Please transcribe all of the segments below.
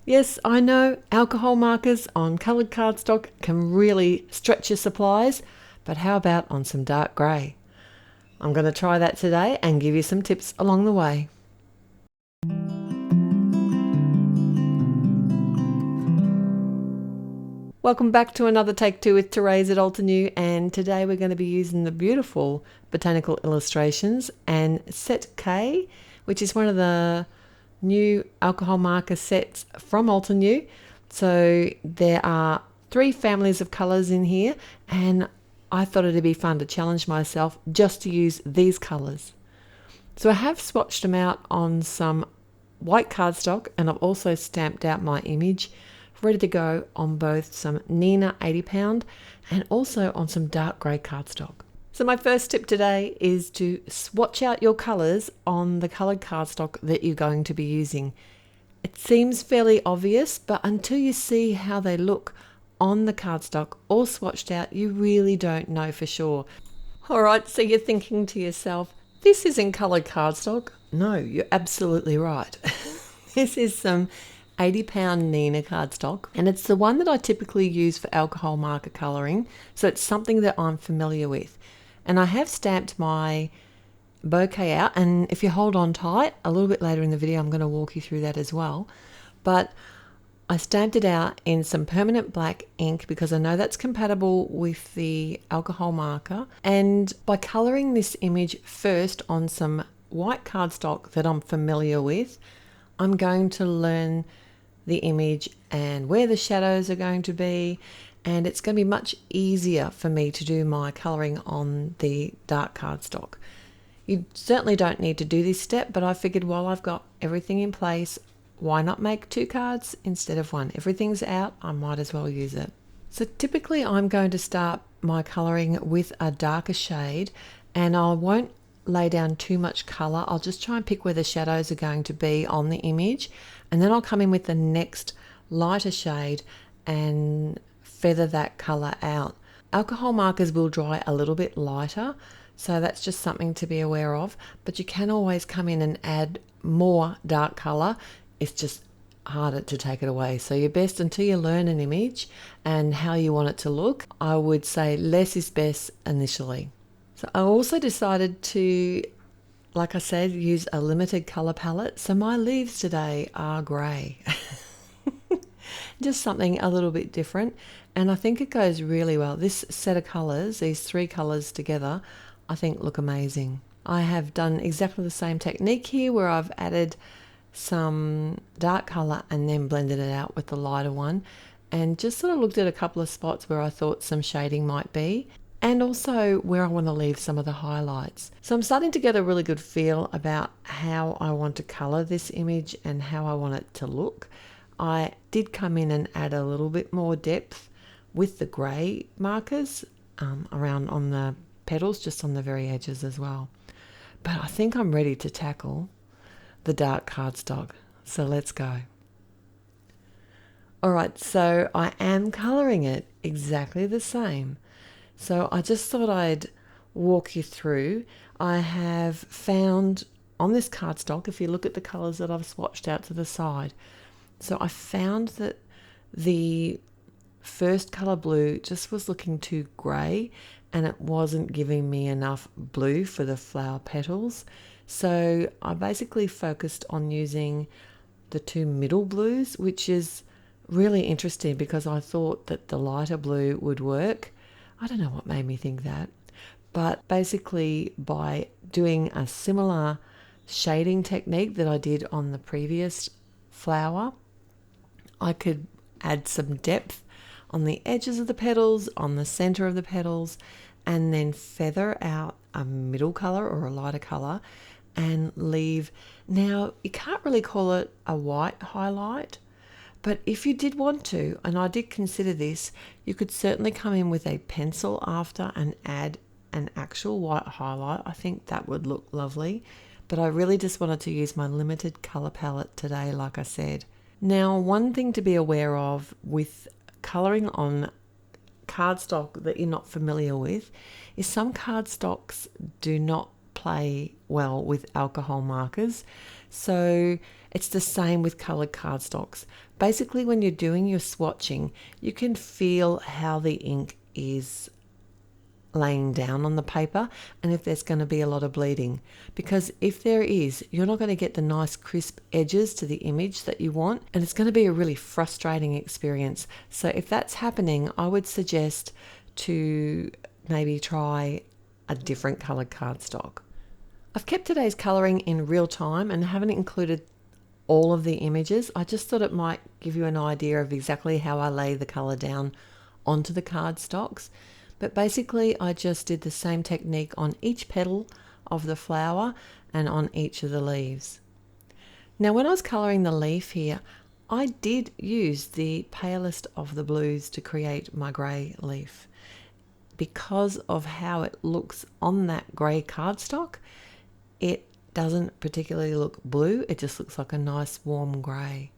Yes, I know alcohol markers on coloured cardstock can really stretch your supplies, but how about on some dark grey? I'm going to try that today and give you some tips along the way. Welcome back to another Take Two with Therese at Altenew, and today we're going to be using the beautiful Botanical illustrations and set K, which is one of the new alcohol marker sets from Altenew. So there are 3 families of colours in here, and I thought it'd be fun to challenge myself just to use these colours. So I have swatched them out on some white cardstock, and I've also stamped out my image ready to go on both some Neenah 80 lb and also on some dark grey cardstock. So my first tip today is to swatch out your colours on the coloured cardstock that you're going to be using. It seems fairly obvious, but until you see how they look on the cardstock all swatched out, you really don't know for sure. Alright, so you're thinking to yourself, this isn't coloured cardstock. No, you're absolutely right. This is some 80 lb Neenah cardstock, and it's the one that I typically use for alcohol marker colouring, so it's something that I'm familiar with. And I have stamped my bouquet out, and if you hold on tight, a little bit later in the video I'm going to walk you through that as well. But I stamped it out in some permanent black ink because I know that's compatible with the alcohol marker, and by colouring this image first on some white cardstock that I'm familiar with, I'm going to learn the image and where the shadows are going to be, and it's going to be much easier for me to do my colouring on the dark cardstock. You certainly don't need to do this step, but I figured while I've got everything in place, why not make 2 cards instead of 1? Everything's out, I might as well use it. So typically I'm going to start my colouring with a darker shade, and I won't lay down too much colour. I'll just try and pick where the shadows are going to be on the image, and then I'll come in with the next lighter shade and feather that colour out. Alcohol markers will dry a little bit lighter, so that's just something to be aware of, but you can always come in and add more dark colour. It's just harder to take it away. So your best, until you learn an image and how you want it to look, I would say less is best initially. So I also decided to, like I said, use a limited colour palette. So my leaves today are grey. Just something a little bit different, and I think it goes really well. This set of colours, these 3 colours together, I think look amazing. I have done exactly the same technique here where I've added some dark colour and then blended it out with the lighter one, and just sort of looked at a couple of spots where I thought some shading might be, and also where I want to leave some of the highlights. So I'm starting to get a really good feel about how I want to colour this image and how I want it to look. I did come in and add a little bit more depth with the grey markers around on the petals, just on the very edges as well. But I think I'm ready to tackle the dark cardstock. So let's go. Alright, so I am colouring it exactly the same. So I just thought I'd walk you through. I have found on this cardstock, if you look at the colours that I've swatched out to the side, so I found that the first colour blue just was looking too grey, and it wasn't giving me enough blue for the flower petals. So I basically focused on using the 2 middle blues, which is really interesting because I thought that the lighter blue would work. I don't know what made me think that, but basically by doing a similar shading technique that I did on the previous flower, I could add some depth on the edges of the petals, on the center of the petals, and then feather out a middle color or a lighter color and leave. Now, you can't really call it a white highlight, but if you did want to, and I did consider this, you could certainly come in with a pencil after and add an actual white highlight. I think that would look lovely, but I really just wanted to use my limited color palette today, like I said. Now, one thing to be aware of with colouring on cardstock that you're not familiar with is some cardstocks do not play well with alcohol markers. So It's the same with coloured cardstocks. Basically, when you're doing your swatching, you can feel how the ink is laying down on the paper and if there's going to be a lot of bleeding, because if there is, you're not going to get the nice crisp edges to the image that you want, and it's going to be a really frustrating experience. So if that's happening, I would suggest to maybe try a different coloured cardstock. I've kept today's colouring in real time and haven't included all of the images. I just thought it might give you an idea of exactly how I lay the colour down onto the cardstocks. But basically I just did the same technique on each petal of the flower and on each of the leaves. Now when I was colouring the leaf here, I did use the palest of the blues to create my grey leaf. Because of how it looks on that grey cardstock, it doesn't particularly look blue, it just looks like a nice warm grey.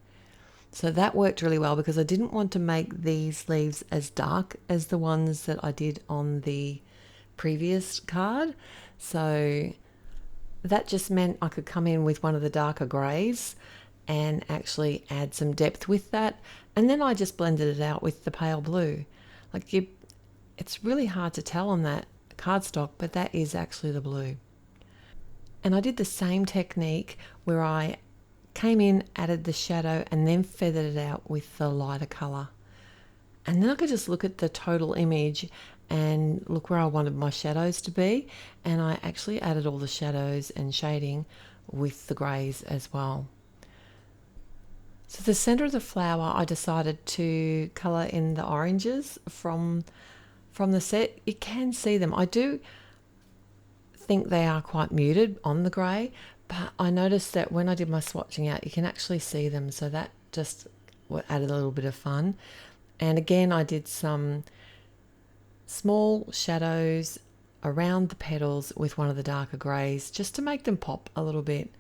So that worked really well because I didn't want to make these leaves as dark as the ones that I did on the previous card. So that just meant I could come in with one of the darker greys and actually add some depth with that. And then I just blended it out with the pale blue. It's really hard to tell on that cardstock, but that is actually the blue. And I did the same technique where I came in, added the shadow, and then feathered it out with the lighter colour. And then I could just look at the total image and look where I wanted my shadows to be. And I actually added all the shadows and shading with the greys as well. So the centre of the flower, I decided to colour in the oranges from the set. You can see them. I do think they are quite muted on the grey, but I noticed that when I did my swatching out, you can actually see them, so that just added a little bit of fun. And again, I did some small shadows around the petals with one of the darker greys just to make them pop a little bit.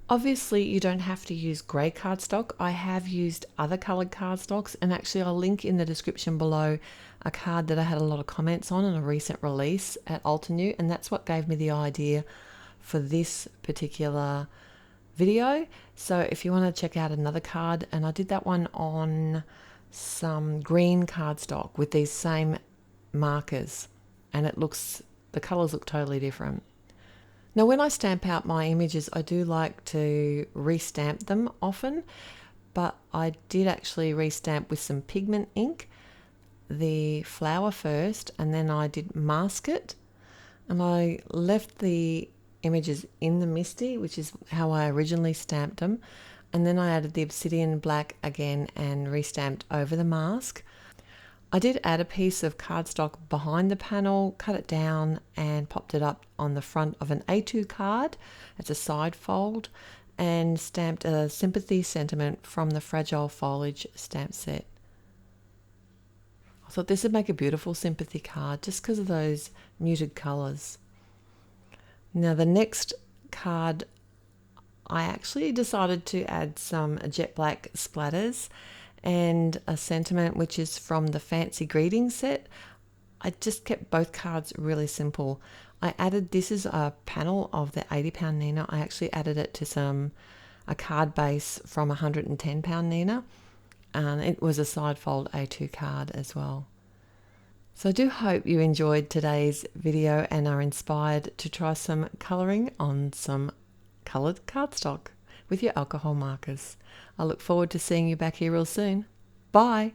Obviously, you don't have to use grey cardstock. I have used other coloured cardstocks, and actually I'll link in the description below a card that I had a lot of comments on in a recent release at Altenew, and that's what gave me the idea for this particular video. So if you want to check out another card, and I did that one on some green cardstock with these same markers, and the colours look totally different. Now when I stamp out my images, I do like to restamp them often, but I did actually restamp with some pigment ink the flower first, and then I did mask it, and I left the images in the MISTI, which is how I originally stamped them, and then I added the Obsidian black again and restamped over the mask. I did add a piece of cardstock behind the panel, cut it down and popped it up on the front of an A2 card. It's a side fold, and stamped a sympathy sentiment from the Fragile Foliage stamp set. I thought this would make a beautiful sympathy card just because of those muted colours. Now the next card, I actually decided to add some jet black splatters and a sentiment which is from the Fancy Greetings set. I just kept both cards really simple. I added, this is a panel of the 80-pound Nina. I actually added it to a card base from 110-pound Nina, and it was a side fold A2 card as well. So I do hope you enjoyed today's video and are inspired to try some colouring on some coloured cardstock with your alcohol markers. I look forward to seeing you back here real soon. Bye!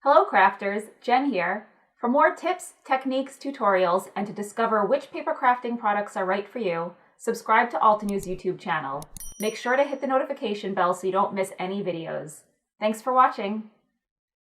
Hello crafters, Jen here. For more tips, techniques, tutorials, and to discover which paper crafting products are right for you, subscribe to Altenew's YouTube channel. Make sure to hit the notification bell so you don't miss any videos. Thanks for watching.